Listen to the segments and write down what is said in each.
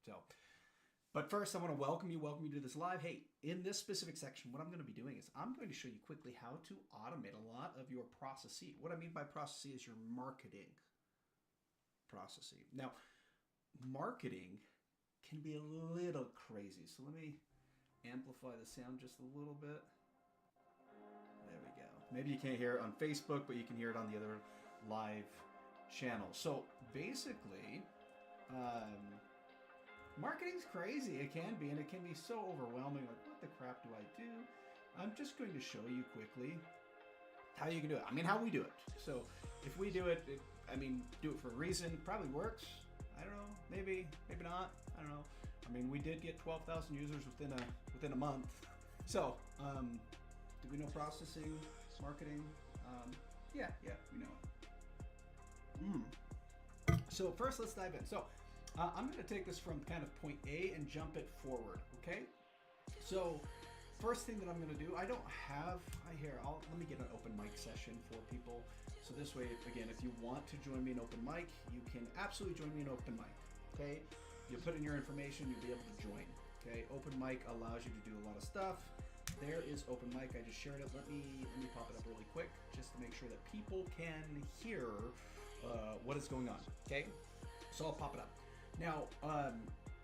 So, but first, I want to welcome you to this live. Hey, in this specific section, what I'm going to be doing is I'm going to show you quickly how to automate a lot of your processes. What I mean by processes is your marketing processes. Now, marketing can be a little crazy. So let me amplify the sound just a little bit. There we go. Maybe you can't hear it on Facebook, but you can hear it on the other live channels. So basically, marketing's crazy. It can be, and it can be so overwhelming. Like, what the crap do I do? I'm just going to show you quickly how you can do it. I mean, how we do it. So if we do it, do it for a reason. Probably works. I don't know. Maybe not. I don't know. I mean, we did get 12,000 users within a month. So, do we know processing, marketing? Yeah, we know it. So first, let's dive in. So I'm going to take this from kind of point A and jump it forward. Okay. So first thing that I'm going to do, let me get an open mic session for people. So this way, again, if you want to join me in open mic, you can absolutely join me in open mic. Okay. You put in your information, you'll be able to join. Okay. Open mic allows you to do a lot of stuff. There is open mic. I just shared it. Let me pop it up really quick just to make sure that people can hear what is going on. Okay. So I'll pop it up. Now,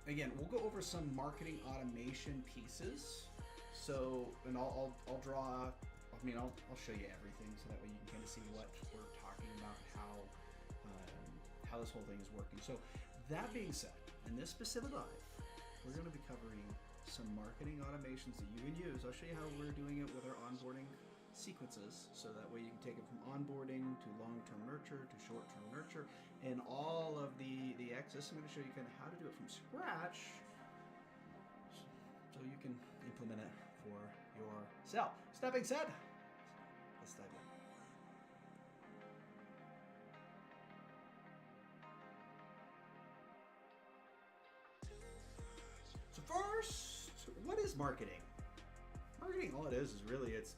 again, we'll go over some marketing automation pieces. So, and I'll draw. I'll show you everything so that way you can kind of see what we're talking about, how this whole thing is working. So, that being said, in this specific live, we're going to be covering some marketing automations that you can use. I'll show you how we're doing it with our onboarding sequences, so that way you can take it from onboarding to long-term nurture to short-term nurture and all of the access. I'm going to show you kind of how to do it from scratch so you can implement it for yourself. So that being said, let's dive in. So first, what is marketing? Marketing, all it is really it's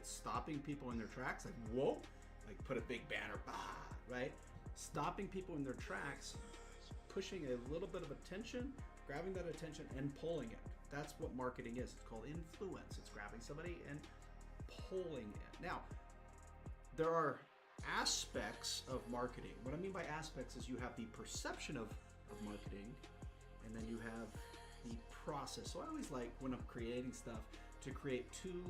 stopping people in their tracks. Like, whoa, like put a big banner, right? Stopping people in their tracks, pushing a little bit of attention, grabbing that attention and pulling it. That's what marketing is. It's called influence. It's grabbing somebody and pulling it. Now, there are aspects of marketing. What I mean by aspects is you have the perception of marketing, and then you have the process. So I always like, when I'm creating stuff, to create two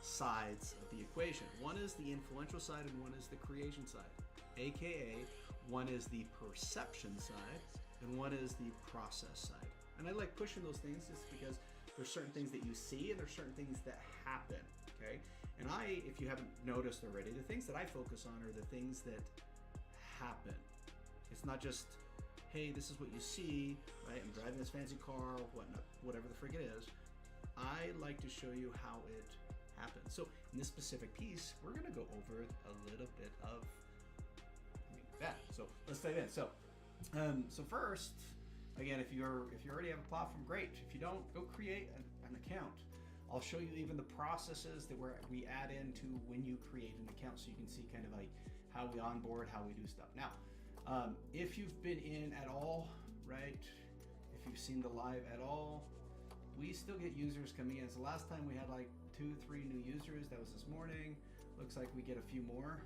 sides of the equation. One is the influential side and one is the creation side. AKA, one is the perception side and one is the process side. And I like pushing those things just because there's certain things that you see and there's certain things that happen, okay? And if you haven't noticed already, the things that I focus on are the things that happen. It's not just, hey, this is what you see, right? I'm driving this fancy car, whatever the frick it is. I like to show you how it happens. So in this specific piece, we're gonna go over a little bit of that. So let's dive in. So first, again, if you already have a platform, great. If you don't, go create an account. I'll show you even the processes that we add into when you create an account, so you can see kind of like how we onboard, how we do stuff. Now, if you've been in at all, right? If you've seen the live at all, we still get users coming in. So last time we had like 2-3 new users. That was this morning. Looks like we get a few more,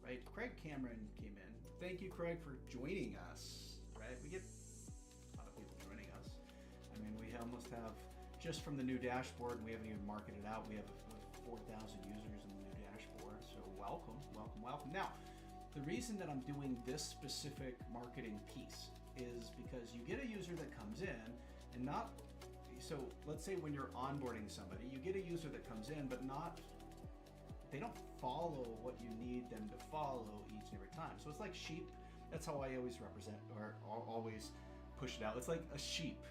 right? Craig Cameron came in. Thank you, Craig, for joining us, right? We get a lot of people joining us. I mean, we almost have, just from the new dashboard, we haven't even marketed it out, we have 4,000 users in the new dashboard. So welcome. Now, the reason that I'm doing this specific marketing piece is because you get a user that comes in and so let's say when you're onboarding somebody, you get a user that comes in, but they don't follow what you need them to follow each and every time. So it's like sheep. That's how I always represent or always push it out. It's like a sheep.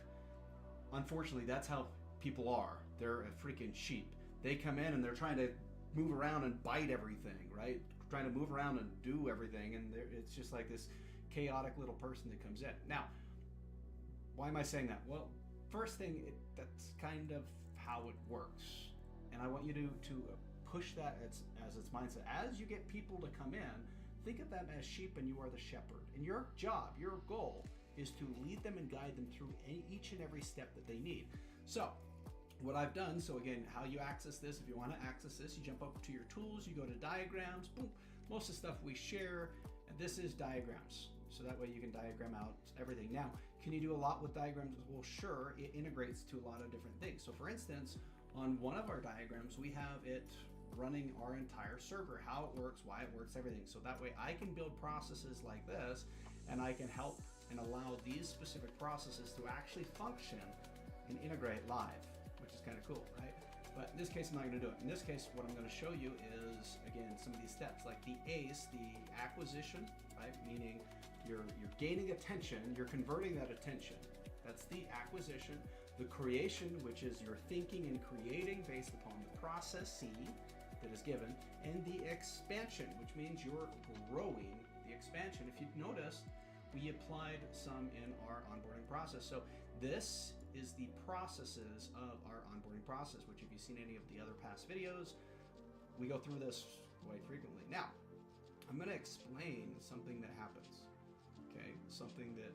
Unfortunately, that's how people are. They're a freaking sheep. They come in and they're trying to move around and bite everything, right? Trying to move around and do everything, and it's just like this chaotic little person that comes in. Now, why am I saying that? Well, first thing, that's kind of how it works, and I want you to push that as its mindset. As you get people to come in, think of them as sheep and you are the shepherd, and your job, your goal is to lead them and guide them through each and every step that they need. So what I've done, so again, how you access this, if you want to access this, you jump up to your tools, you go to diagrams, boom, most of the stuff we share, and this is diagrams. So that way you can diagram out everything. Now, can you do a lot with diagrams? Well, sure, it integrates to a lot of different things. So for instance, on one of our diagrams, we have it running our entire server, how it works, why it works, everything. So that way I can build processes like this, and I can help and allow these specific processes to actually function and integrate live, which is kind of cool, right? But in this case, I'm not going to do it. In this case, what I'm going to show you is, again, some of these steps, like the ACE, the acquisition, right? Meaning you're gaining attention, you're converting that attention. That's the acquisition. The creation, which is your thinking and creating based upon the process C that is given, and the expansion, which means you're growing the expansion. If you've noticed, we applied some in our onboarding process. So this is the processes of our onboarding process, which if you've seen any of the other past videos, we go through this quite frequently. Now, I'm gonna explain something that happens, okay? Something that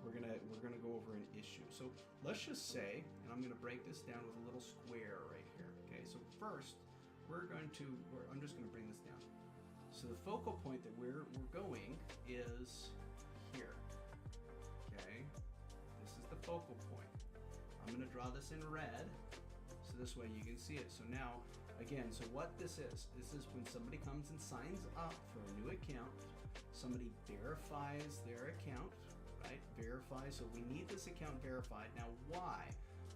we're gonna go over an issue. So let's just say, and I'm gonna break this down with a little square right here, okay? So first, I'm just gonna bring this down. So the focal point that we're going is here, okay? This is the focal point. I'm gonna draw this in red, so this way you can see it. So now, again, so what this is when somebody comes and signs up for a new account, somebody verifies their account, right? Verify, so we need this account verified. Now why?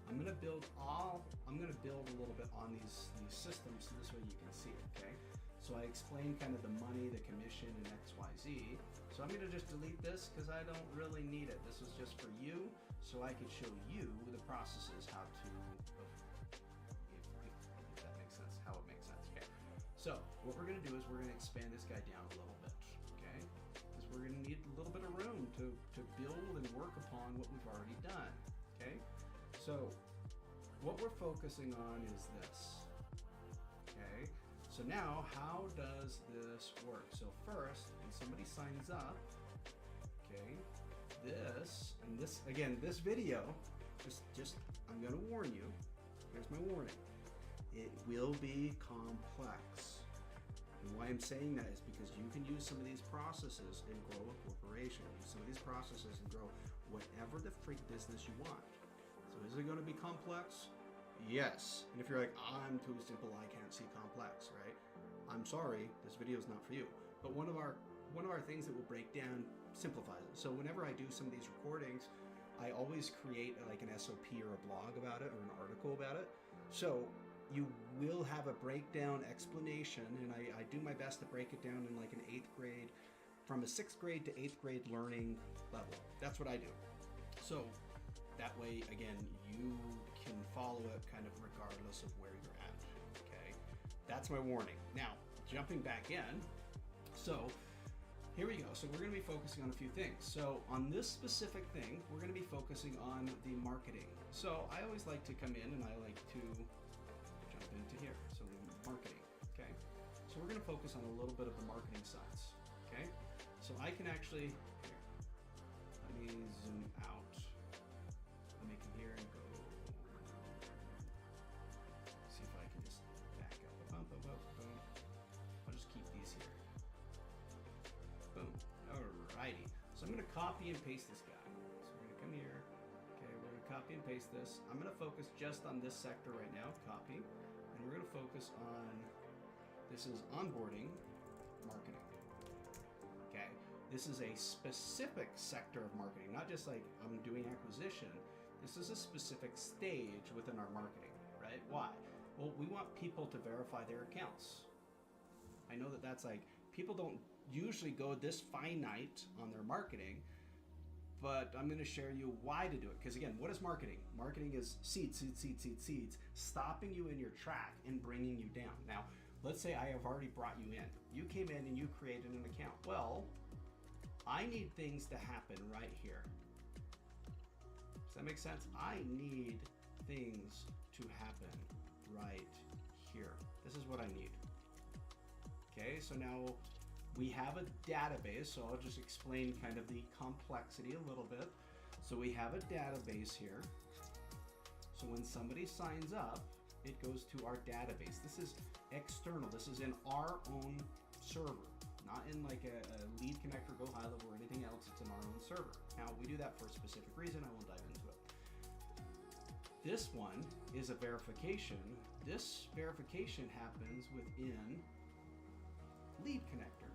I'm gonna build a little bit on these systems so this way you can see it, okay? So I explained kind of the money, the commission, and XYZ. So I'm gonna just delete this because I don't really need it. This is just for you, so I can show you the processes, how to, if that makes sense, how it makes sense, okay? So what we're gonna do is we're gonna expand this guy down a little bit, okay? Because we're gonna need a little bit of room to build and work upon what we've already done, okay? So what we're focusing on is this, okay? So now, how does this work? So first, when somebody signs up, okay, this video, just I'm gonna warn you, here's my warning, it will be complex. And why I'm saying that is because you can use some of these processes and grow a corporation. Use some of these processes and grow whatever the freak business you want. So is it gonna be complex? Yes. And if you're like, I'm too simple, I can't see complex, right? I'm sorry, this video is not for you. But one of our things that will break down simplifies it. So whenever I do some of these recordings, I always create like an SOP or a blog about it or an article about it. So you will have a breakdown explanation, and I do my best to break it down in like an 8th grade, from a 6th grade to 8th grade learning level. That's what I do. So that way, again, you can follow it kind of regardless of where you're at, okay? That's my warning. Now, jumping back in, so here we go. So we're gonna be focusing on a few things. So on this specific thing, we're gonna be focusing on the marketing. So I always like to come in and I like to jump into here. So marketing, okay? So we're gonna focus on a little bit of the marketing sides, okay? So I can actually, here, let me zoom out. Let me come here and go, see if I can just back up. Boom, boom, boom, boom. I'll just keep these here. Boom. Alrighty. So I'm gonna copy and paste this guy. So we're gonna come here. Okay, we're gonna copy and paste this. I'm gonna focus just on this sector right now, copy. And we're gonna focus on, this is onboarding marketing. Okay. This is a specific sector of marketing, not just like I'm doing acquisition. This is a specific stage within our marketing, right? Why? Well, we want people to verify their accounts. I know that that's like, people don't usually go this finite on their marketing, but I'm gonna share you why to do it. Because again, what is marketing? Marketing is seeds, stopping you in your track and bringing you down. Now, let's say I have already brought you in. You came in and you created an account. Well, I need things to happen right here. Does that make sense? I need things to happen right here. This is what I need. Okay, so now we have a database, so I'll just explain kind of the complexity a little bit. So we have a database here. So when somebody signs up, it goes to our database. This is external. This is in our own server, not in like a lead connector, Go High Level, or anything else. It's in our own server. Now we do that for a specific reason. I won't dive into it. This one is a verification. This verification happens within Lead Connector.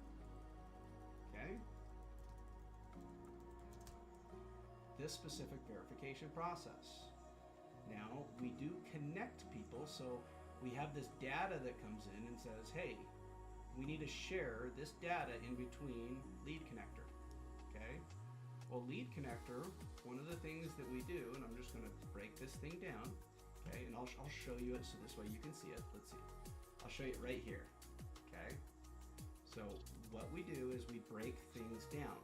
Okay? This specific verification process. Now we do connect people, so we have this data that comes in and says, hey, we need to share this data in between Lead Connector. Okay? Well, Lead Connector, one of the things that we do, and I'm just going to break this thing down, okay, and I'll show you it so this way you can see it. Let's see. I'll show you it right here. Okay? So what we do is we break things down.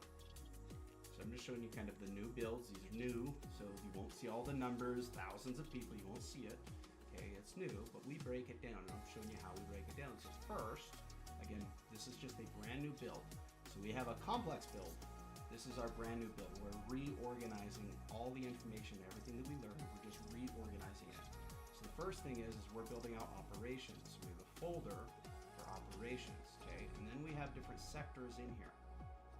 So I'm just showing you kind of the new builds. These are new, so you won't see all the numbers, thousands of people, you won't see it. Okay, it's new, but we break it down, and I'm showing you how we break it down. So first, again, this is just a brand new build. So we have a complex build. This is our brand new build. We're reorganizing all the information, everything that we learned, we're just reorganizing it. So the first thing is we're building out operations. So we have a folder for operations, okay? And then we have different sectors in here.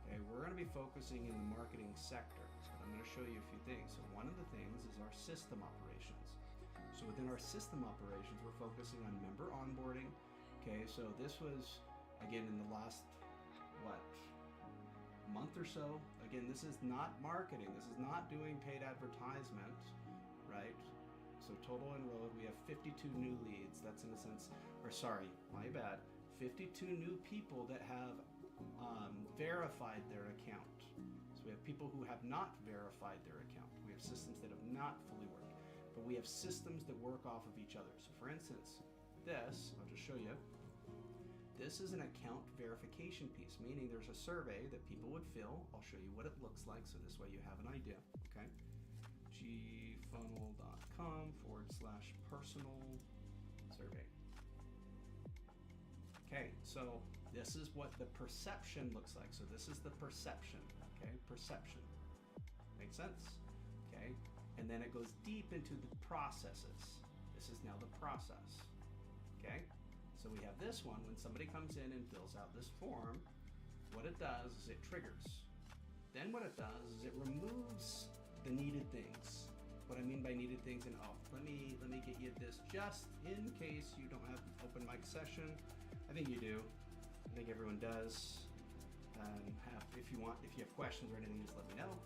Okay, we're going to be focusing in the marketing sector, but I'm going to show you a few things. So one of the things is our system operations. So within our system operations, we're focusing on member onboarding. Okay, so this was, again, in the last, month or so. Again, this is not marketing. This is not doing paid advertisement, right? So total enrolled, we have 52 new leads. That's in a sense, or sorry, my bad. 52 new people that have verified their account. So we have people who have not verified their account. We have systems that have not fully worked, but we have systems that work off of each other. So for instance, this, I'll just show you. This is an account verification piece, meaning there's a survey that people would fill. I'll show you what it looks like, so this way you have an idea, okay? gfunnel.com/personal survey. Okay, so this is what the perception looks like. So this is the perception, okay? Perception. Make sense? Okay, and then it goes deep into the processes. This is now the process, okay? So we have this one, when somebody comes in and fills out this form, what it does is it triggers. Then what it does is it removes the needed things. What I mean by needed things, and let me get you this just in case you don't have an open mic session. I think you do. I think everyone does. If you have questions or anything, just let me know.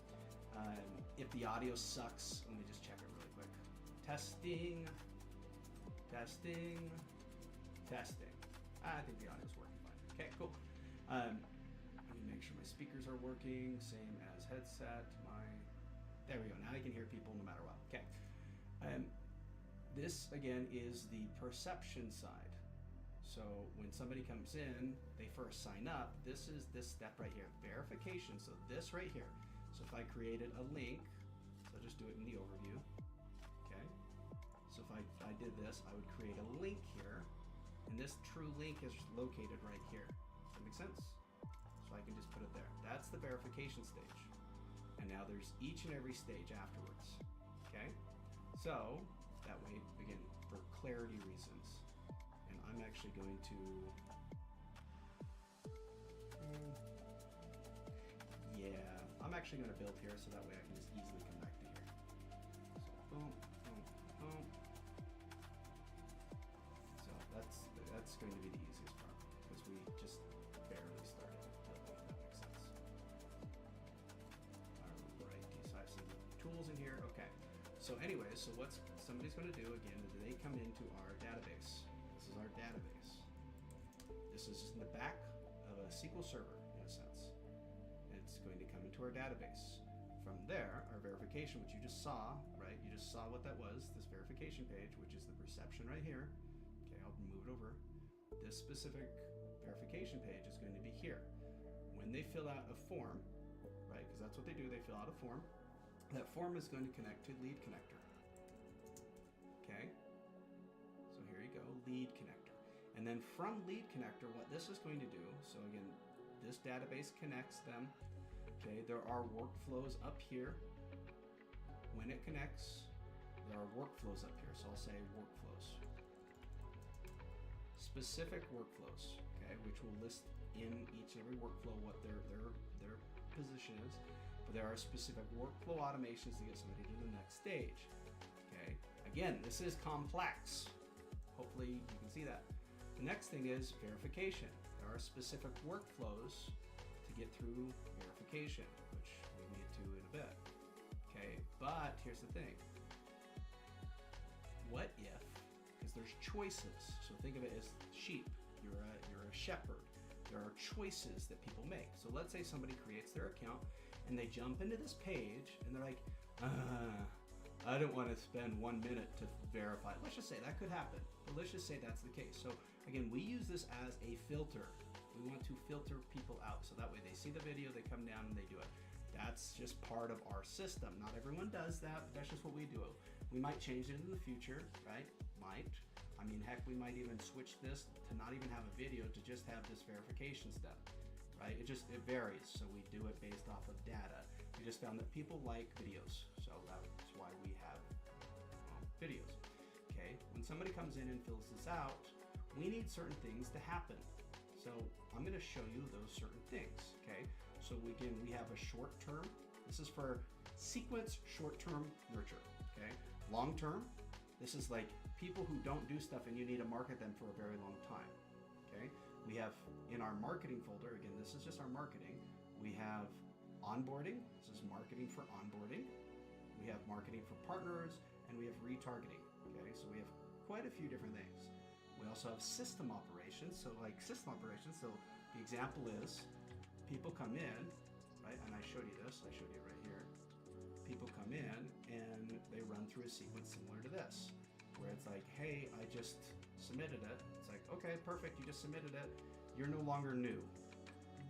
If the audio sucks, let me just check it really quick. Testing. I think the audio's working fine. Okay, cool. Let me make sure my speakers are working. Same as headset. There we go. Now I can hear people no matter what. Okay. This again is the perception side. So when somebody comes in, they first sign up. This is this step right here, verification. So this right here. So if I created a link, so I'll just do it in the overview. Okay. So if I did this, I would create a link here. And this true link is located right here. Does that make sense? So I can just put it there. That's the verification stage. And now there's each and every stage afterwards. Okay? So, that way, again, for clarity reasons. And I'm actually going to... I'm actually going to build here so that way I can just easily come back to here. So, boom, boom, boom. So that's going to be the easiest part because we just barely started building, if that makes sense. Alright, so I have some tools in here. Okay. So anyways, so what somebody's going to do again is they come into our database. This is our database. This is in the back of a SQL server in a sense. It's going to come into our database. From there, our verification, which you just saw, right? You just saw what that was, this verification page, which is the perception right here. Okay, I'll move it over. This specific verification page is going to be here. When they fill out a form, right, because that's what they do, they fill out a form. That form is going to connect to Lead Connector. Okay, so here you go, Lead Connector. And then from Lead Connector, what this is going to do, so again, this database connects them. Okay, there are workflows up here. when it connects, there are workflows up here. So I'll say workflows. Specific workflows, okay, which will list in each and every workflow what their position is. But there are specific workflow automations to get somebody to the next stage. Okay. Again, this is complex. Hopefully you can see that. The next thing is verification. There are specific workflows to get through verification, which we'll get to in a bit. Okay, but here's the thing. What if, because there's choices, so think of it as sheep. You're a shepherd. There are choices that people make. So let's say somebody creates their account and they jump into this page and they're like, I don't want to spend 1 minute to verify. Let's just say that could happen, but let's just say that's the case. So again, we use this as a filter. We want to filter people out, so that way they see the video, they come down and they do it. That's just part of our system. Not everyone does that, but that's just what we do. We might change it in the future, right? Might. I mean, heck, we might even switch this to not even have a video, to just have this verification step, right? It varies, so we do it based off of data. We just found that people like videos, so that's why we have videos. Okay, when somebody comes in and fills this out, we need certain things to happen. So I'm going to show you those certain things. Okay, so we have a short term. This is for sequence short term nurture. Okay, long term, this is like people who don't do stuff and you need to market them for a very long time. Okay, we have in our marketing folder, again, this is just our marketing. We have onboarding. This is marketing for onboarding. We have marketing for partners, and we have retargeting. Okay, so we have quite a few different things. We also have system operations. So like system operations, so the example is people come in, right? And I showed you this, I showed you right here. People come in and they run through a sequence similar to this, where it's like, hey, I just submitted it. It's like, okay, perfect, you just submitted it. You're no longer new,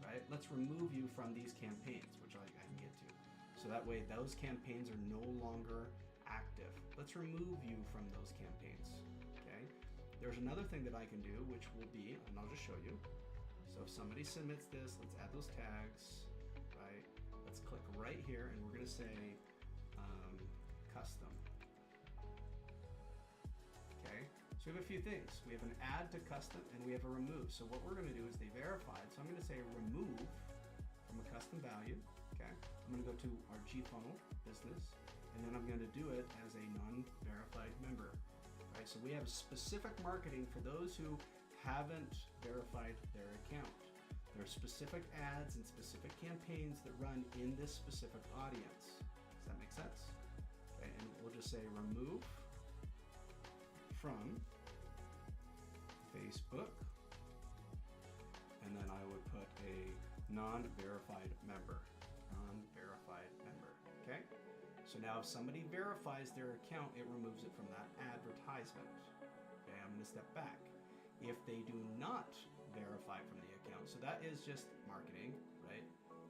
right? Let's remove you from these campaigns, which I can get to. So that way those campaigns are no longer active. Let's remove you from those campaigns, okay? There's another thing that I can do, which will be, and I'll just show you. So if somebody submits this, let's add those tags, right? Let's click right here and we're gonna say custom. Okay, so we have a few things. We have an add to custom and we have a remove. So what we're gonna do is they verified. So I'm gonna say remove from a custom value. Okay, I'm gonna go to our gFunnel business and then I'm gonna do it as a non-verified member. Right, so we have specific marketing for those who haven't verified their account. There are specific ads and specific campaigns that run in this specific audience. Does that make sense? Okay, and we'll just say remove from Facebook, and then I would put a non-verified member. Non-verified member, okay? So now if somebody verifies their account, it removes it from that advertisement. Okay, I'm gonna step back. If they do not verify from the account, so that is just marketing, right?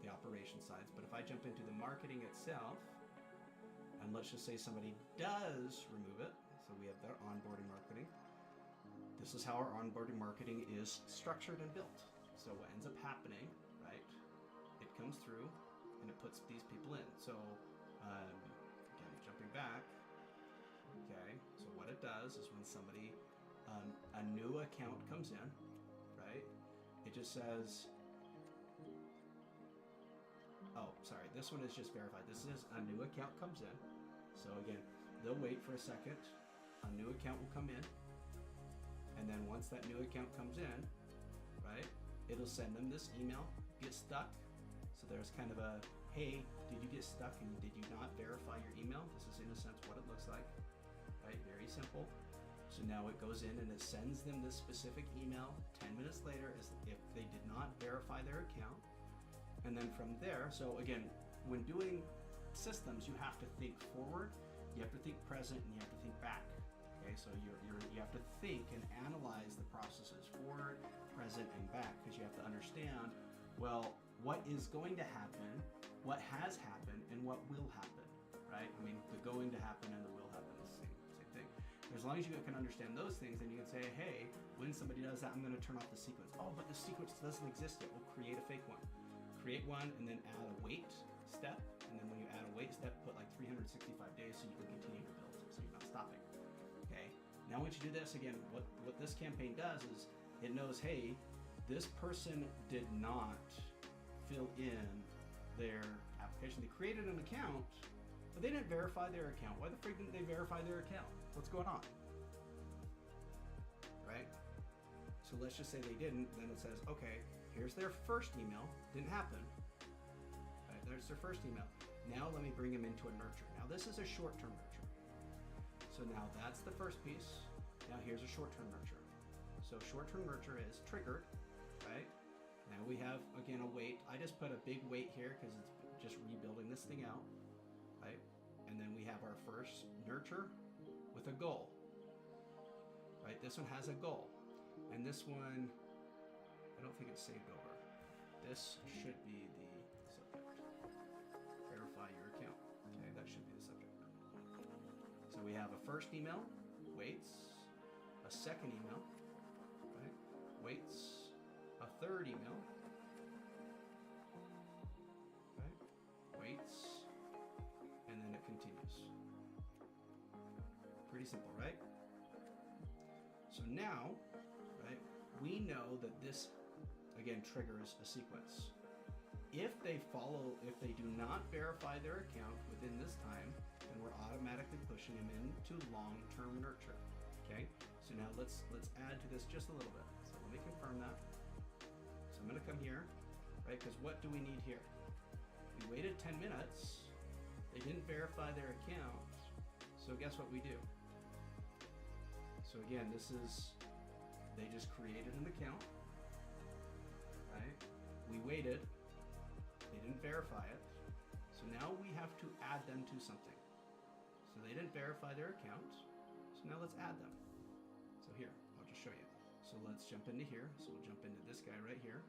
The operation sides. But if I jump into the marketing itself, and let's just say somebody does remove it, so we have their onboarding marketing. This is how our onboarding marketing is structured and built. So what ends up happening, right? It comes through and it puts these people in. So again, jumping back, okay, so what it does is when somebody, a new account comes in, right, it just says, oh, sorry, this one is just verified. This is a new account comes in. So again, they'll wait for a second, a new account will come in, and then once that new account comes in, right, it'll send them this email, get stuck. So there's kind of a, hey, did you get stuck and did you not verify your email? This is in a sense what it looks like, right? Very simple. So now it goes in and it sends them this specific email 10 minutes later as if they did not verify their account. And then from there, so again, when doing systems, you have to think forward, you have to think present, and you have to think back. Okay, so you have to think and analyze the processes forward, present, and back, because you have to understand, well, what is going to happen, what has happened, and what will happen, right? I mean, the going to happen and the will happen is the same thing. As long as you can understand those things, then you can say, hey, when somebody does that, I'm going to turn off the sequence. Oh, but the sequence doesn't exist yet. We'll create a fake one. Create one and then add a wait step, and and then when you add a wait step, put like 365 days so you can continue to build, so you're not stopping. Okay. Now once you do this, again, what this campaign does is it knows, hey, this person did not fill in their application. They created an account, but they didn't verify their account. Why the freak didn't they verify their account? What's going on? Right? So let's just say they didn't, then it says, okay, here's their first email, didn't happen. Right, there's their first email. Now let me bring them into a nurture. Now this is a short-term nurture. So now that's the first piece. Now here's a short-term nurture. So short-term nurture is triggered, right? Now we have, again, a wait. I just put a big wait here because it's just rebuilding this thing out, right? And then we have our first nurture with a goal, right? This one has a goal. And this one, I don't think it's saved over. This should be the subject. Verify your account. Okay, that should be the subject. So we have a first email, waits, a second email, right? Waits, a third email, right? Waits, and then it continues. Pretty simple, right? So now, right, we know that this, again, triggers a sequence. If they do not verify their account within this time, then we're automatically pushing them into long-term nurture. Okay, so now let's add to this just a little bit. So let me confirm that. So I'm going to come here, right? Because what do we need here? We waited 10 minutes. They didn't verify their account. So guess what we do? So again, this is, they just created an account, right? We waited. They didn't verify it. So now we have to add them to something. So they didn't verify their account. So now let's add them. So here, I'll just show you. So let's jump into here. So we'll jump into this guy right here.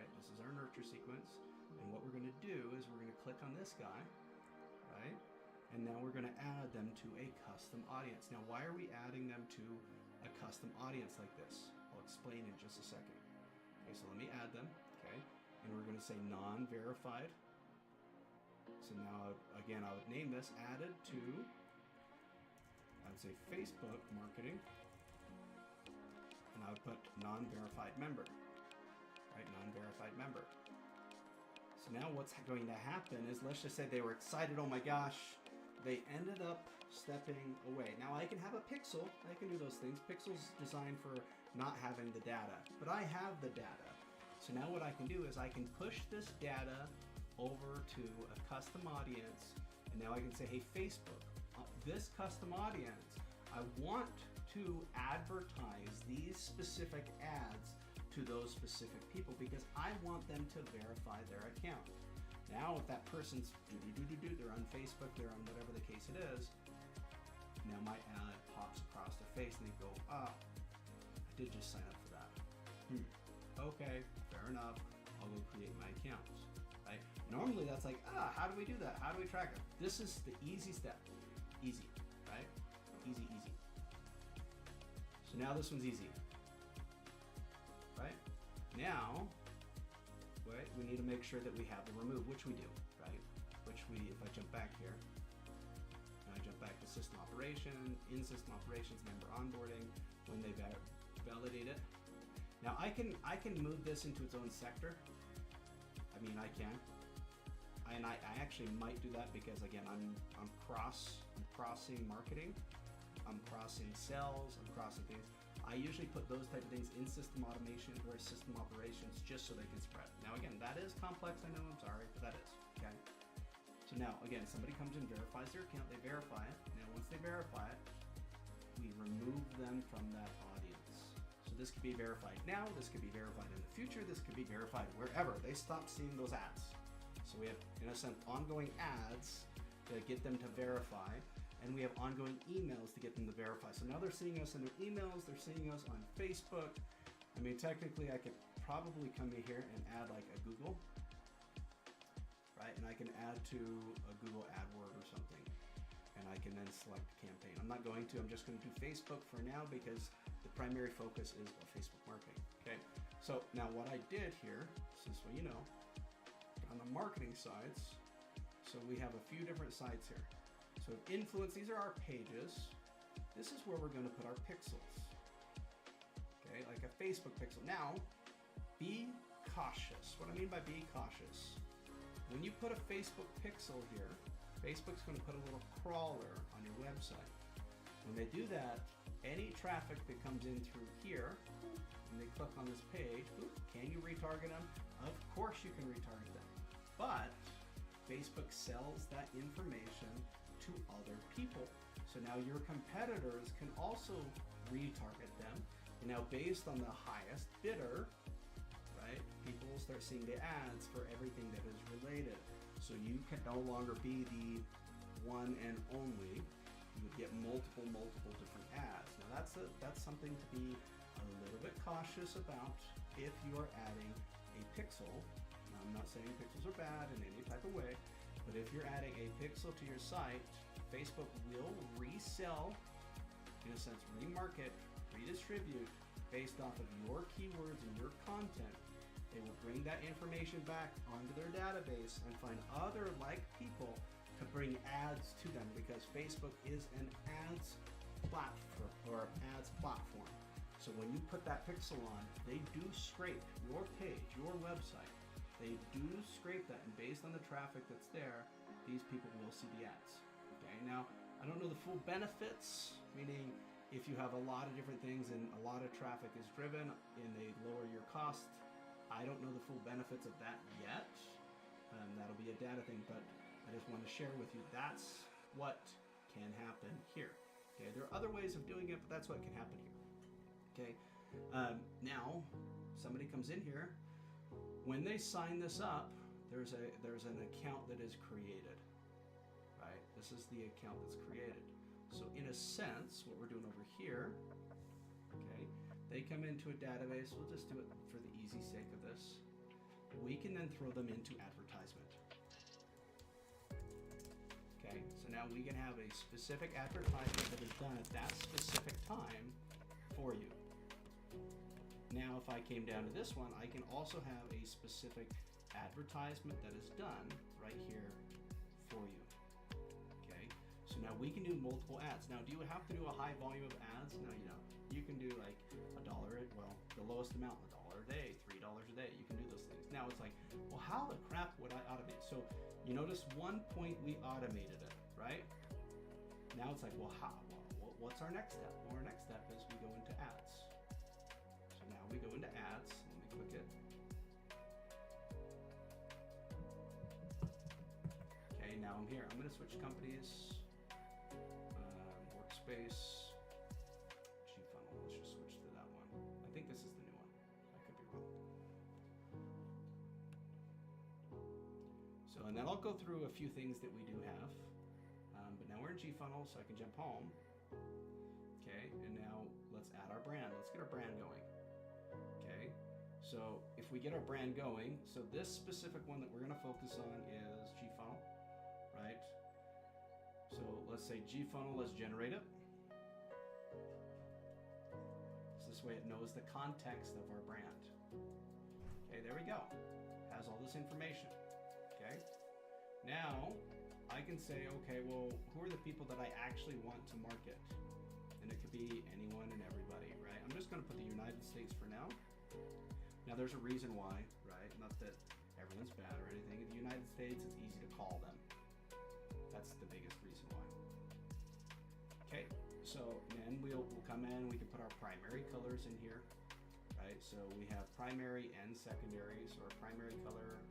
Right, this is our nurture sequence. And what we're going to do is we're going to click on this guy, right? And now we're going to add them to a custom audience. Now, why are we adding them to a custom audience like this? I'll explain in just a second. Okay, so let me add them, okay? And we're going to say non-verified. So now, again, I would name this added to, I would say Facebook marketing. And I would put non-verified member, right? Non-verified member. So now what's going to happen is, let's just say they were excited, oh my gosh, they ended up stepping away. Now I can have a pixel, I can do those things. Pixel's designed for not having the data, but I have the data. So now what I can do is I can push this data over to a custom audience, and now I can say, hey Facebook, this custom audience, I want to advertise these specific ads to those specific people because I want them to verify their account. Now if that person's they're on Facebook, they're on whatever the case it is, now my ad pops across their face and they go, I did just sign up for that. Okay, fair enough, I'll go create my account. Right? Normally that's like, how do we do that? How do we track it? This is the easy step. Easy, right? Easy, easy. So now this one's easy. Right? Now, right, we need to make sure that we have the remove, which we do, right? Which we, if I jump back here, and I jump back to system operation, in system operations, member onboarding, when they validate it. Now I can move this into its own sector. I mean, I can. And I actually might do that because again, I'm crossing marketing, I'm crossing sales, I'm crossing things. I usually put those type of things in system automation or system operations just so they can spread. Now again, that is complex, I know, I'm sorry, but that is, okay? So now, again, somebody comes in, verifies their account, they verify it. Now once they verify it, we remove them from that audience. So this could be verified now, this could be verified in the future, this could be verified wherever. They stop seeing those ads. So we have, in a sense, ongoing ads to get them to verify, and we have ongoing emails to get them to verify. So now they're seeing us in their emails, they're seeing us on Facebook. I mean, technically I could probably come in here and add like a Google, right? And I can add to a Google AdWord or something. And I can then select campaign. I'm not going to, I'm just going to do Facebook for now because the primary focus is Facebook marketing, okay? So now what I did here, just so you know, on the marketing sides, So we have a few different sites here. So influence, these are our pages. This is where we're going to put our pixels. Okay, like a Facebook pixel. Now, be cautious. What I mean by be cautious, when you put a Facebook pixel here, Facebook's going to put a little crawler on your website. When they do that, any traffic that comes in through here, and they click on this page, can you retarget them? Of course you can retarget them. But Facebook sells that information to other people. So now your competitors can also retarget them. And now based on the highest bidder, right, people will start seeing the ads for everything that is related. So you can no longer be the one and only. You would get multiple different ads. Now that's something to be a little bit cautious about if you are adding a pixel. Now, I'm not saying pixels are bad in any type of way, but if you're adding a pixel to your site, Facebook will resell, in a sense, remarket, redistribute based off of your keywords and your content. They will bring that information back onto their database and find other like people to bring ads to them, because Facebook is an ads platform or ads platform. So when you put that pixel on, they do scrape your page, your website. They do scrape that, and based on the traffic that's there, these people will see the ads. Okay, now I don't know the full benefits, meaning if you have a lot of different things and a lot of traffic is driven and they lower your cost, I don't know the full benefits of that yet. That'll be a data thing, but I just want to share with you that's what can happen here. Okay, there are other ways of doing it, but that's what can happen here. Okay, now somebody comes in here. When they sign this up, there's an account that is created. Right, this is the account that's created. So in a sense, what we're doing over here, okay, they come into a database. We'll just do it for the easy sake of this. We can then throw them into advertisement. Okay, so now we can have a specific advertisement that is done at that specific time for you. Now, if I came down to this one, I can also have a specific advertisement that is done right here for you. Okay, so now we can do multiple ads. Now, do you have to do a high volume of ads? No, you don't. You can do like $1, well, the lowest amount, $1 a day, $3 a day. You can do those things. Now it's like, well, how the crap would I automate? So you notice one point we automated it, right? Now it's like, well, how? Well, what's our next step? Well, our next step is we go into ads. So now we go into ads. Let me click it. Okay, now I'm here. I'm going to switch companies. Workspace. GFunnel. Let's just switch to that one. I think this is the new one. I could be wrong. So, and then I'll go through a few things that we do have. But now we're in GFunnel, so I can jump home. Okay, and now let's add our brand. Let's get our brand going. Okay, so if we get our brand going, so this specific one that we're going to focus on is GFunnel, right? So let's say GFunnel, let's generate it. So this way it knows the context of our brand. Okay, there we go. Has all this information. Okay, now I can say, okay, well, who are the people that I actually want to market? And it could be anyone and everybody, right? I'm just going to put the United States for now. Now there's a reason why, right? Not that everyone's bad or anything. In the United States, it's easy to call them. That's the biggest reason why. Okay, so then we'll come in, we can put our primary colors in here, right? So we have primary and secondary. So our primary color,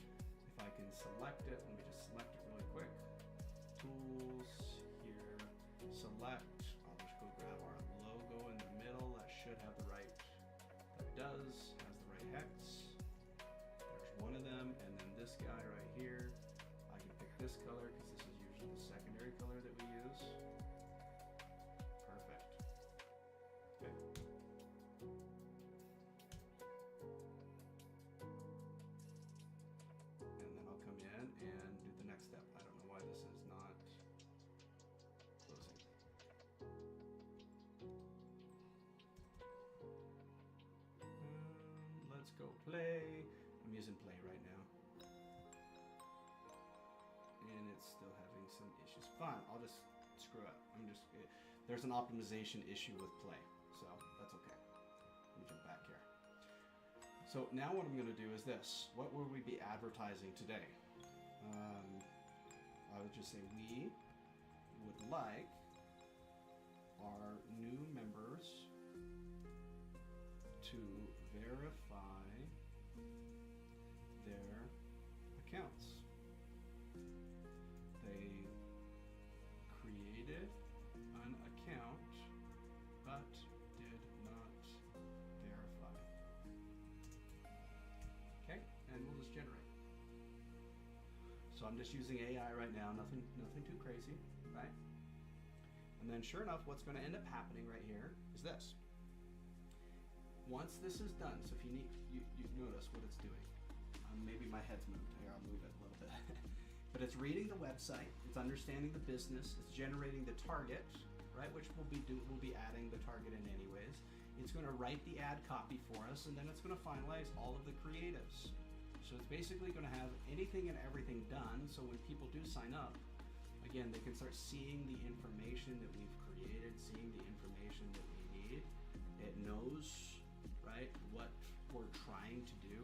if I can select it, let me just select it really quick. Tools, here, select. I'll just go grab our logo in the middle. That should have the right, that does, has the right hex. There's one of them, and then this guy right here. I can pick this color because this is usually the secondary color that we use. Perfect. Okay. And then I'll come in and do the next step. I don't know why this is not closing. Let's go play. I'm using play right now. And it's having some issues. Fine, I'll just screw it. There's an optimization issue with Play, so that's okay. Let me jump back here. So now what I'm going to do is this. What will we be advertising today? I would just say we would like our new members to verify their accounts. They created an account but did not verify. Okay, and we'll just generate. So I'm just using AI right now, nothing too crazy, right? And then sure enough, what's going to end up happening right here is this. Once this is done, so if you need, you notice what it's doing. Maybe my head's moved. Here, I'll move it a little bit. But it's reading the website, it's understanding the business, it's generating the target, right? Which we'll be adding the target in anyways. It's going to write the ad copy for us, and then it's going to finalize all of the creatives. So it's basically going to have anything and everything done, so when people do sign up, again, they can start seeing the information that we've created, seeing the information that we need. It knows, right, what we're trying to do.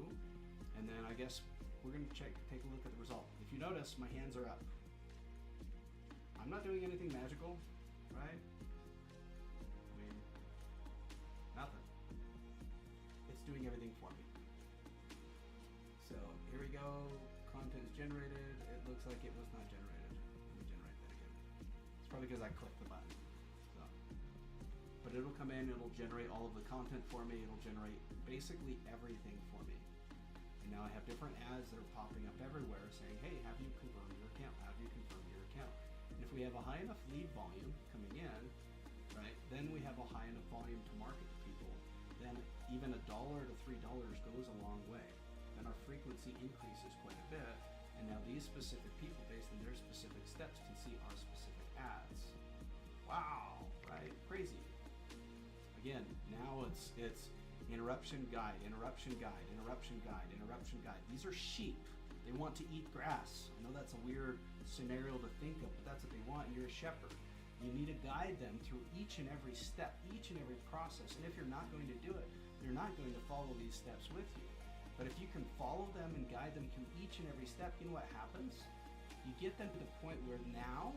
And then I guess we're going to take a look at the result. If you notice, my hands are up. I'm not doing anything magical, right? I mean, nothing. It's doing everything for me. So here we go, content's generated. It looks like it was not generated. Let me generate that again. It's probably because I clicked the button. So, but it'll come in, it'll generate all of the content for me, it'll generate basically everything for me. And now I have different ads that are popping up everywhere saying, hey, have you confirmed your account? Have you confirmed your account? And if we have a high enough lead volume coming in, right, then we have a high enough volume to market to people, then even $1 to $3 goes a long way. Then our frequency increases quite a bit, and now these specific people, based on their specific steps, can see our specific ads. Wow, right? Crazy. Again, now it's interruption guide, interruption guide, interruption guide, interruption guide. These are sheep. They want to eat grass. I know that's a weird scenario to think of, but that's what they want. You're a shepherd. You need to guide them through each and every step, each and every process. And if you're not going to do it, they're not going to follow these steps with you. But if you can follow them and guide them through each and every step, you know what happens? You get them to the point where now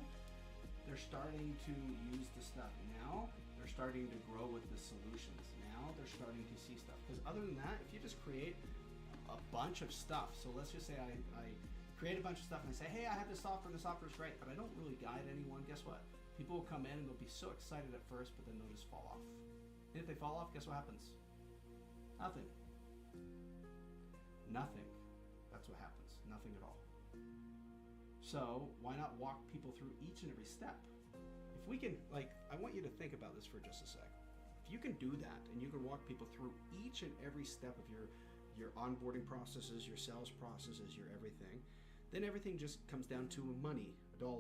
they're starting to use the stuff. Now they're starting to grow with the solutions. Now they're starting to see stuff. Because other than that, if you just create a bunch of stuff, so let's just say I create a bunch of stuff and I say, hey, I have this software is great, but I don't really guide anyone. Guess what? People will come in and they'll be so excited at first, but then they'll just fall off. And if they fall off, guess what happens? Nothing. Nothing. That's what happens. Nothing at all. So why not walk people through each and every step? If we can, I want you to think about this for just a sec. If you can do that and you can walk people through each and every step of your onboarding processes, your sales processes, your everything, then everything just comes down to money, $1.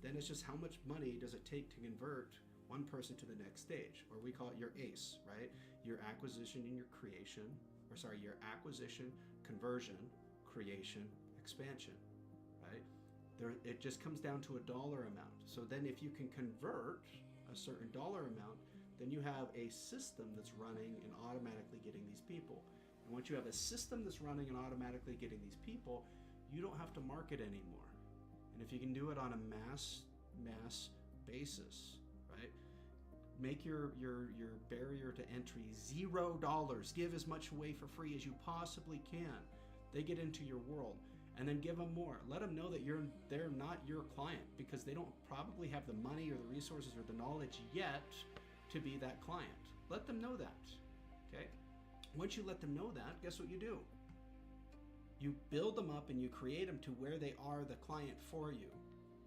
Then it's just how much money does it take to convert one person to the next stage, or we call it your ACE, right? Your acquisition and your creation, your acquisition, conversion, creation, expansion, right? It just comes down to $1 amount. So then if you can convert a certain dollar amount, then you have a system that's running and automatically getting these people. And once you have a system that's running and automatically getting these people, you don't have to market anymore. And if you can do it on a mass basis, right? Make your barrier to entry $0. Give as much away for free as you possibly can. They get into your world, and then give them more. Let them know that they're not your client because they don't probably have the money or the resources or the knowledge yet to be that client. Let them know that. Okay? Once you let them know that, guess what you do? You build them up and you create them to where they are the client for you.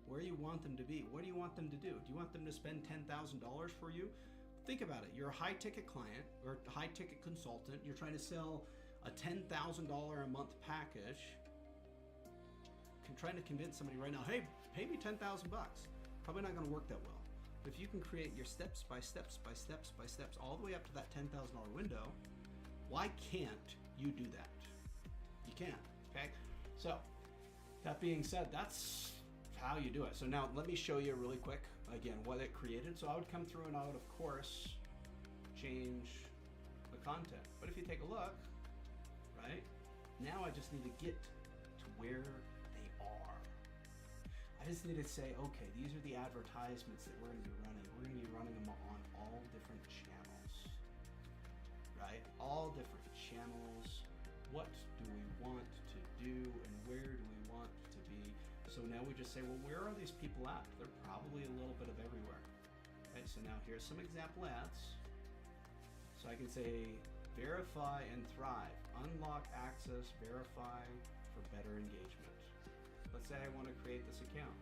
Where you want them to be. What do you want them to do? Do you want them to spend $10,000 for you? Think about it. You're a high-ticket client or a high-ticket consultant. You're trying to sell a $10,000 a month package. Trying to convince somebody right now, hey, pay me $10,000. Probably not going to work that well. But if you can create your steps by steps all the way up to that $10,000 window, why can't you do that? You can. Okay. So that being said, that's how you do it. So now let me show you really quick again what it created. So I would come through and I would of course change the content. But if you take a look, right, now I just need to get to where they are. I just need to say, okay, these are the advertisements that we're going to be running. We're going to be running them on all different channels, right? All different channels. What do we want to do and where do we want to be? So now we just say, well, where are these people at? They're probably a little bit of everywhere. Right, so now here's some example ads. So I can say, verify and thrive. Unlock access, verify for better engagement. Let's say I want to create this account.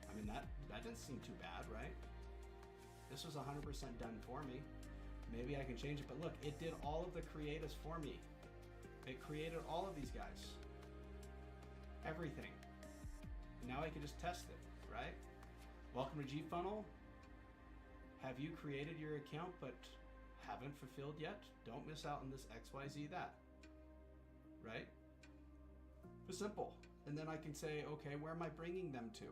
I mean, that didn't seem too bad, right? This was 100% done for me. Maybe I can change it, but look, it did all of the creatives for me. It created all of these guys. Everything. Now I can just test it, right? Welcome to GFunnel. Have you created your account but haven't fulfilled yet? Don't miss out on this XYZ that, right? It's simple. And then I can say, okay, where am I bringing them to?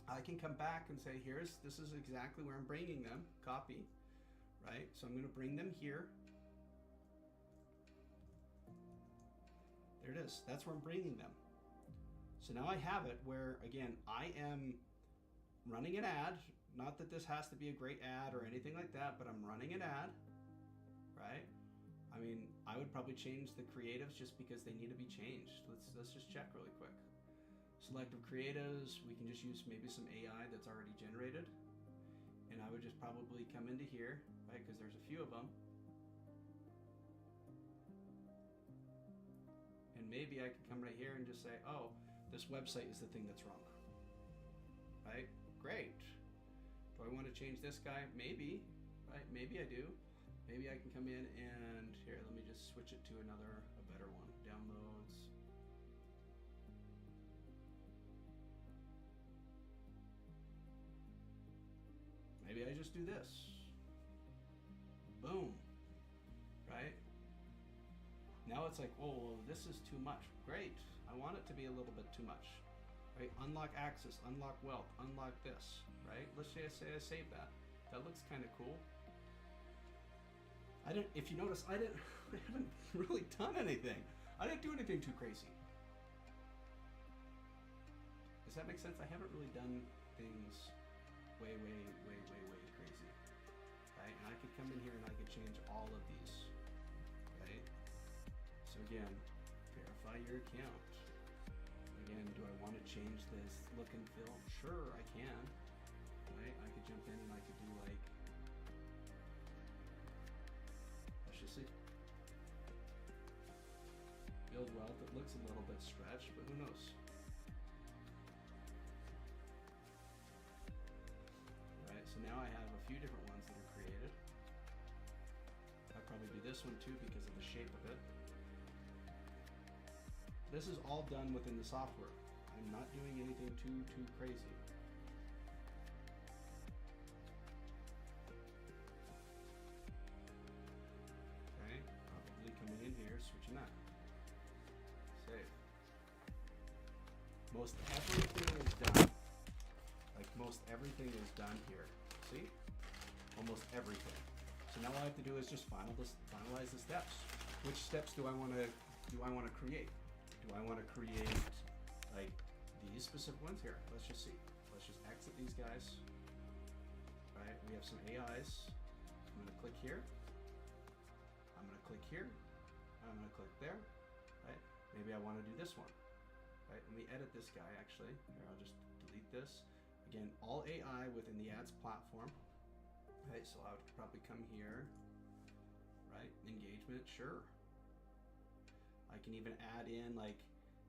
I can come back and say, this is exactly where I'm bringing them, copy, right? So I'm gonna bring them here. There it is, that's where I'm bringing them. So now I have it where, again, I am running an ad. Not that this has to be a great ad or anything like that, but I'm running an ad, right? I mean, I would probably change the creatives just because they need to be changed. Let's just check really quick. Selective creatives, we can just use maybe some AI that's already generated. And I would just probably come into here, right? Because there's a few of them. And maybe I can come right here and just say, oh, this website is the thing that's wrong, right? Great. Do I want to change this guy? Maybe, right? Maybe I do. Maybe I can come in and here, let me just switch it to a better one. Downloads. Maybe I just do this. Boom, right? Now it's like, oh, well, this is too much. Great, I want it to be a little bit too much, right? Unlock access, unlock wealth, unlock this, right? Let's say I save that. That looks kind of cool. If you notice, I haven't really done anything. I didn't do anything too crazy. Does that make sense? I haven't really done things way crazy, right? And I could come in here and I could change all of these, right? So again, verify your account. Again, do I want to change this look and feel? Sure, I can, right? I could jump in and I could do like, let's just see. Build wealth, it looks a little bit stretched, but who knows? Right, so now I have a few different ones that are created. I'll probably do this one too because of the shape of it. This is all done within the software. I'm not doing anything too crazy. Okay, probably coming in here, switching that. Save. Most everything is done. Like most everything is done here. See? Almost everything. So now all I have to do is just finalize the steps. Which steps do I want to create? Do I want to create like these specific ones here? Let's just see. Let's just exit these guys. Right? We have some AIs. I'm going to click here. I'm going to click here. I'm going to click there. Right? Maybe I want to do this one. Right? Let me edit this guy actually. Here, I'll just delete this. Again, all AI within the ads platform. Right? So I would probably come here. Right? Engagement, sure. I can even add in like,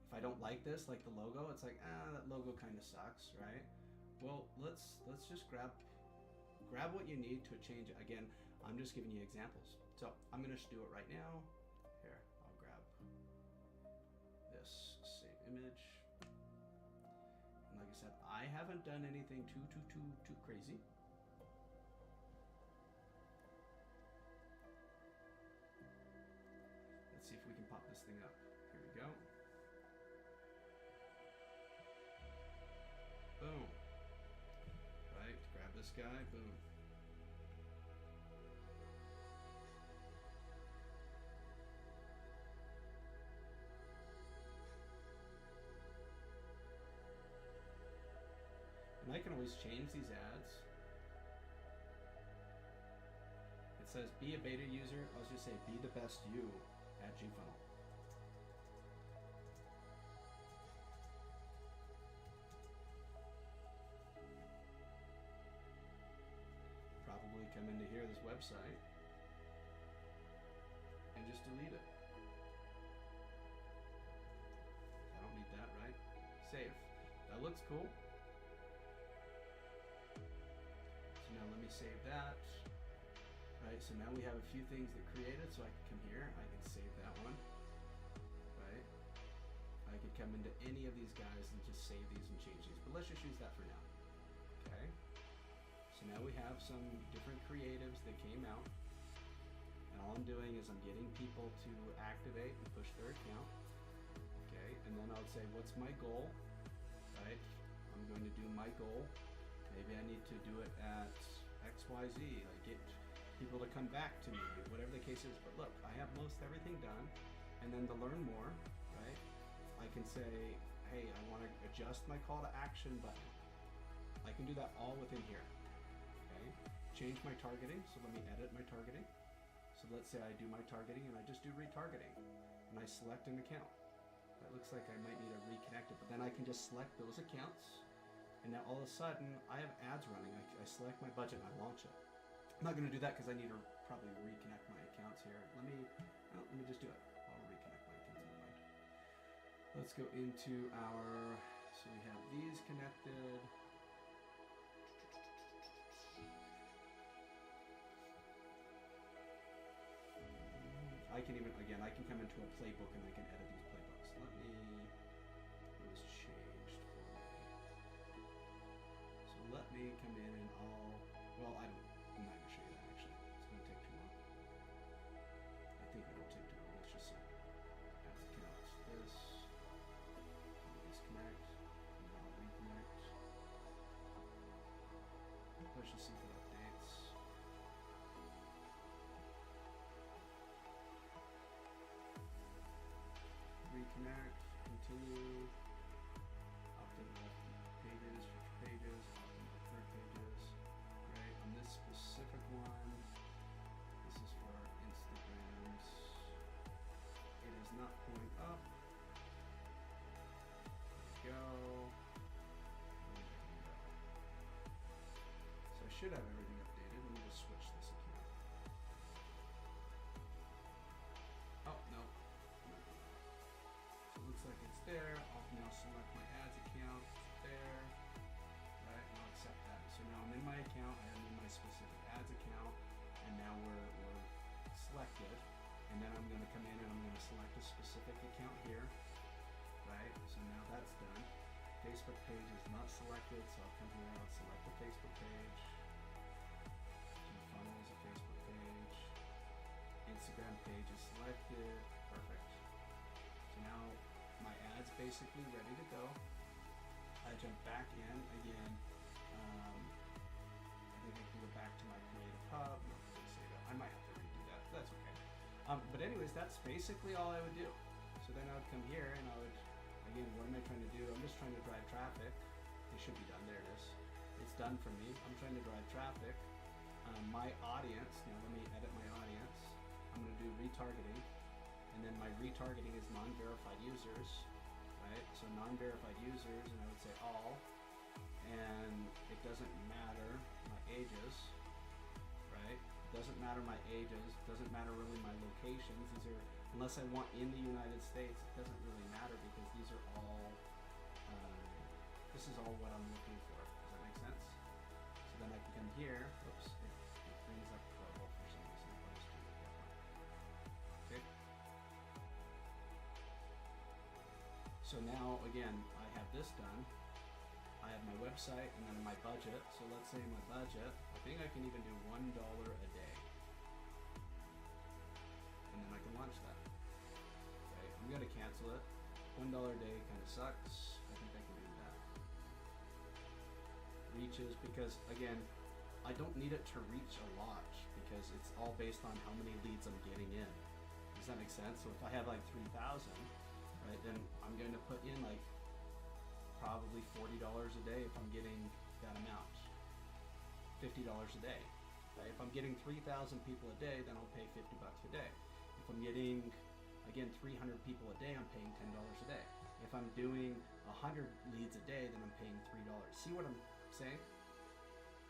if I don't like this, like the logo, it's like, that logo kind of sucks, right? Well, let's just grab what you need to change it. Again, I'm just giving you examples. So I'm gonna do it right now. Here, I'll grab this, save image. And like I said, I haven't done anything too crazy. Let's see if we can pop this thing up. Here we go. this guy. Boom. And I can always change these ads. It says be a beta user. I'll just say be the best you at gfunnel. Probably come into here, this website, and just delete it. I don't need that, right? Save. That looks cool. So now let me save that. Right, so now we have a few things that created, so I can come here, I can save that one. Right? I could come into any of these guys and just save these and change these, but let's just use that for now. Okay? So now we have some different creatives that came out, and all I'm doing is I'm getting people to activate and push their account. Okay, and then I'll say, what's my goal? Right? I'm going to do my goal. Maybe I need to do it at XYZ, like get people to come back to me, whatever the case is. But look, I have most everything done, and then to learn more, right, I can say, hey, I want to adjust my call to action button. I can do that all within here. Okay, change my targeting, so let me edit my targeting. So let's say I do my targeting and I just do retargeting, and I select an account. That looks like I might need to reconnect it, but then I can just select those accounts, and now all of a sudden I have ads running. I select my budget and I launch it. I'm not going to do that because I need to probably reconnect my accounts here. Let me just do it. I'll reconnect my accounts. Never mind. Let's go into our. So we have these connected. I can even, again, I can come into a playbook and I can edit these playbooks. Let me. It was changed for me. So let me come in and I'll. Well, I'm not going to show you that actually. It's going to take too long. I think it'll take too long. Let's just see. Ads accounts. This. Disconnect. And then I'll reconnect. Let's just see if it updates. Reconnect. Continue. Opt-in left pages, future pages, opt-in left current pages. Right, on this specific one, this is for our Instagrams. It is not pulling up. There we go. There we go. So I should have everything updated. Let me just switch this account. Oh, no. So it looks like it's there. I'll now select my ads account. It's there. Right, and I'll accept that. So now I'm in my account, I am in my specific ads account, and now we're selected. And then I'm going to come in and I'm going to select a specific account here. Right, so now that's done. Facebook page is not selected, so I'll come here and I'll select the Facebook page. So the funnel is a Facebook page. Instagram page is selected. Perfect. So now my ad's basically ready to go. I jump back in again. I think I can go back to my Creative Hub. No, I didn't say that. I might have to redo that. But that's okay. But anyways, that's basically all I would do. So then I would come here and I would, again, what am I trying to do? I'm just trying to drive traffic. It should be done. There it is. It's done for me. I'm trying to drive traffic. My audience. Now let me edit my audience. I'm going to do retargeting. And then my retargeting is non-verified users, right? So non-verified users, and I would say all, and it doesn't matter my ages, right? It doesn't matter my ages, it doesn't matter really my locations. These are, unless I want in the United States, it doesn't really matter because these are all, this is all what I'm looking for. Does that make sense? So then I can come here, oops, it brings up Pro for some reason. I'll just do that one. Okay. So now, again, I have this done. I have my website and then my budget. So let's say my budget, I think I can even do $1 a day. And then I can launch that. Okay, I'm gonna cancel it. $1 a day kind of sucks. I think I can do that. Reaches, because again, I don't need it to reach a lot because it's all based on how many leads I'm getting in. Does that make sense? So if I have like 3,000, right, then I'm going to put in like probably $40 a day if I'm getting that amount. $50 a day. Right? If I'm getting 3,000 people a day, then I'll pay $50 a day. If I'm getting, again, 300 people a day, I'm paying $10 a day. If I'm doing 100 leads a day, then I'm paying $3. See what I'm saying?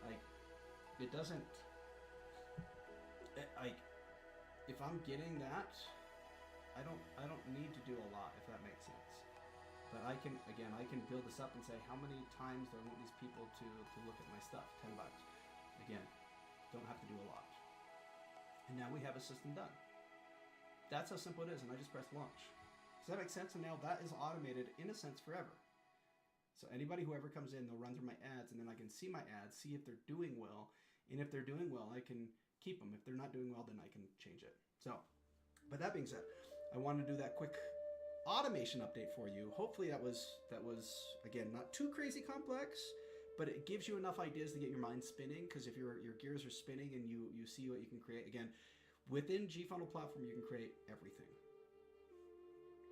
Like, it doesn't, like, if I'm getting that, I don't need to do a lot, if that makes sense. But I can build this up and say, how many times do I want these people to look at my stuff? $10. Again, don't have to do a lot. And now we have a system done. That's how simple it is, and I just press launch. Does that make sense? And now that is automated, in a sense, forever. So anybody who ever comes in, they'll run through my ads, and then I can see my ads, see if they're doing well. And if they're doing well, I can keep them. If they're not doing well, then I can change it. So, but that being said, I wanted to do that quick automation update for you. Hopefully that was again, not too crazy complex, but it gives you enough ideas to get your mind spinning, because if your gears are spinning and you see what you can create, again, within gFunnel platform, you can create everything.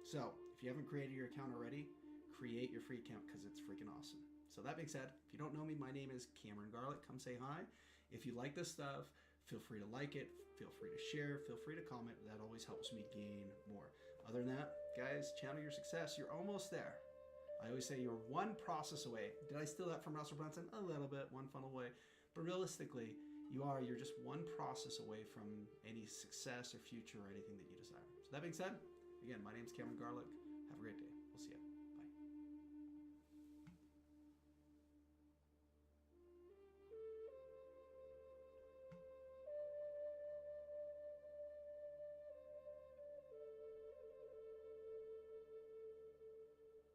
So if you haven't created your account already, create your free account because it's freaking awesome. So that being said, if you don't know me, my name is Cameron Garlick. Come say hi. If you like this stuff, feel free to like it, feel free to share, feel free to comment. That always helps me gain more. Other than that, guys, channel your success. You're almost there. I always say you're one process away. Did I steal that from Russell Brunson? A little bit, one funnel away. But realistically, you're just one process away from any success or future or anything that you desire. So that being said, again, my name is Cameron Garlick.